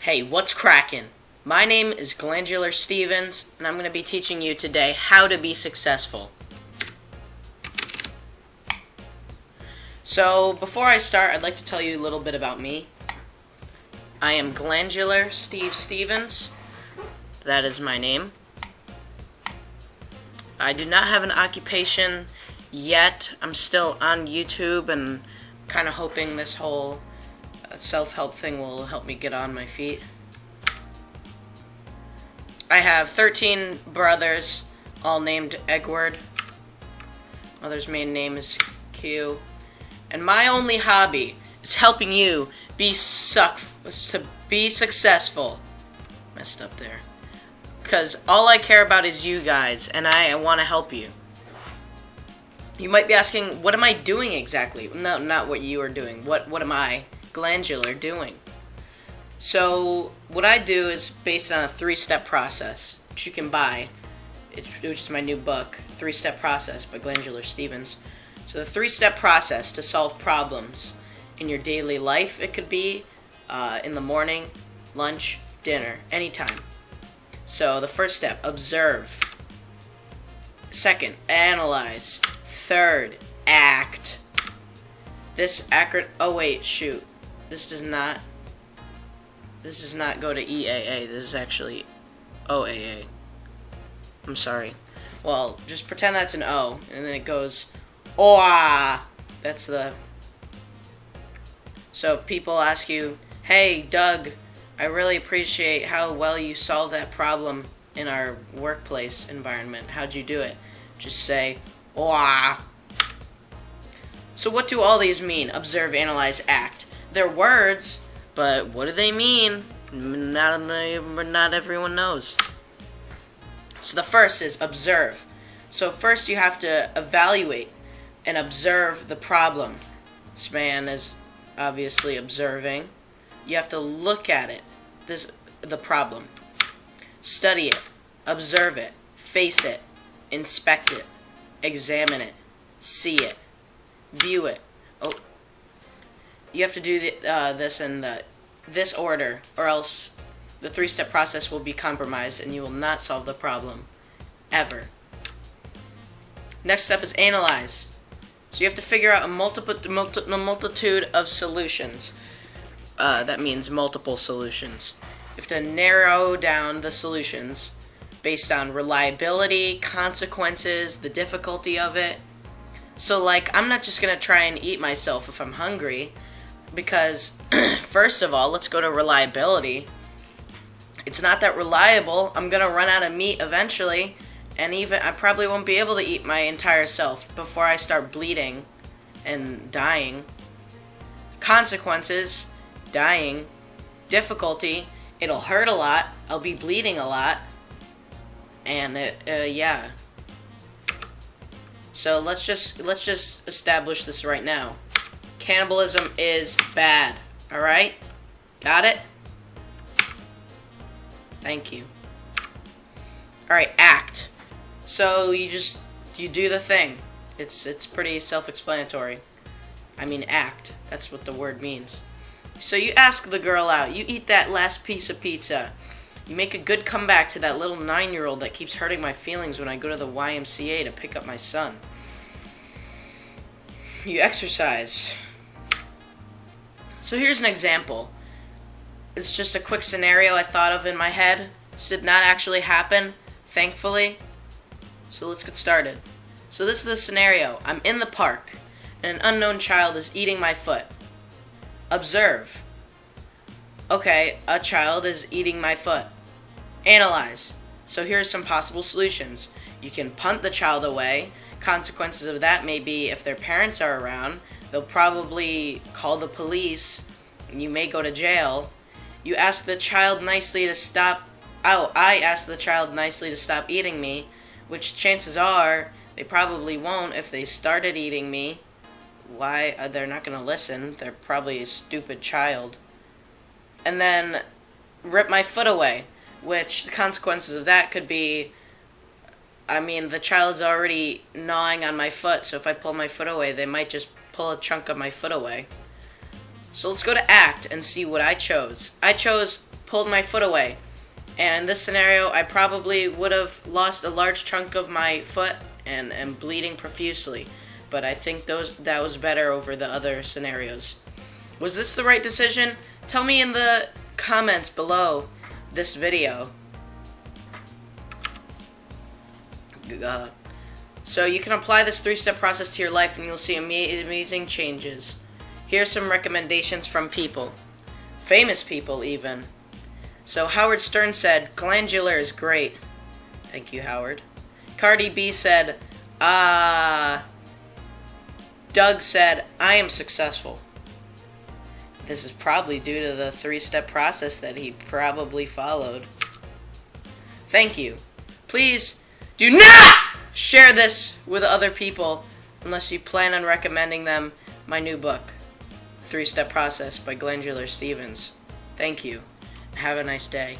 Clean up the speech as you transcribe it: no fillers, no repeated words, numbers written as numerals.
Hey, what's crackin'? My name is Glandular Stevens, and I'm going to be teaching you today how to be successful. So, before I start, I'd like to tell you a little bit about me. I am Glandular Steve Stevens. That is my name. I do not have an occupation yet. I'm still on YouTube and kind of hoping this whole self-help thing will help me get on my feet. I have 13 brothers, all named Edward. Mother's maiden name is Q. And my only hobby is helping you be successful. Messed up there. Because all I care about is you guys, and I want to help you. You might be asking, what am I doing exactly? No, not what you are doing. What am I, Glandular, doing? So, what I do is based on a 3-step process, which you can buy, which is my new book, 3-Step Process by Glandular Stevens. So the 3-step process to solve problems in your daily life, it could be in the morning, lunch, dinner, anytime. So the first step, observe. Second, analyze. Third, act. This does not go to EAA. This is actually OAA. I'm sorry. Well, just pretend that's an O, and then it goes OA. That's the... So if people ask you, hey, Doug, I really appreciate how well you solved that problem in our workplace environment. How'd you do it? Just say, OA. So what do all these mean? Observe, analyze, act. They're words, but what do they mean? Not everyone knows. So the first is observe. So first you have to evaluate and observe the problem. This man is obviously observing. You have to look at it, the problem. Study it, observe it, face it, inspect it, examine it, see it, view it. Oh, you have to do this in this order, or else the 3-step process will be compromised and you will not solve the problem, ever. Next step is analyze. So you have to figure out a multitude of solutions. That means multiple solutions. You have to narrow down the solutions based on reliability, consequences, the difficulty of it. So, like, I'm not just going to try and eat myself if I'm hungry, because, first of all, let's go to reliability. It's not that reliable. I'm going to run out of meat eventually, and even I probably won't be able to eat my entire self before I start bleeding and dying. Consequences, dying. Difficulty, it'll hurt a lot. I'll be bleeding a lot. And, yeah. So let's just establish this right now. Cannibalism is bad. Alright? Got it? Thank you. Alright, act. So you do the thing. It's pretty self-explanatory. I mean act. That's what the word means. So you ask the girl out. You eat that last piece of pizza. You make a good comeback to that little 9-year-old that keeps hurting my feelings when I go to the YMCA to pick up my son. You exercise. So here's an example. It's just a quick scenario I thought of in my head. This did not actually happen, thankfully. So let's get started. So this is the scenario. I'm in the park, and an unknown child is eating my foot. Observe. Okay, a child is eating my foot. Analyze. So here's some possible solutions. You can punt the child away. Consequences of that may be if their parents are around, they'll probably call the police, and you may go to jail. You ask the child nicely to stop. I ask the child nicely to stop eating me, which chances are they probably won't if they started eating me. Why? They're not going to listen. They're probably a stupid child. And then rip my foot away, which the consequences of that could be, I mean, the child's already gnawing on my foot, so if I pull my foot away, they might just pull a chunk of my foot away. So let's go to act and see what I chose. I chose pulled my foot away. And in this scenario, I probably would have lost a large chunk of my foot and am bleeding profusely. But I think that was better over the other scenarios. Was this the right decision? Tell me in the comments below this video. So you can apply this 3-step process to your life and you'll see amazing changes. Here's some recommendations from people. Famous people, even. So Howard Stern said, glandular is great. Thank you, Howard. Cardi B said, Doug said, I am successful. This is probably due to the 3-step process that he probably followed. Thank you. Please do not share this with other people unless you plan on recommending them my new book, 3-Step Process by Glandular Stevens. Thank you. Have a nice day.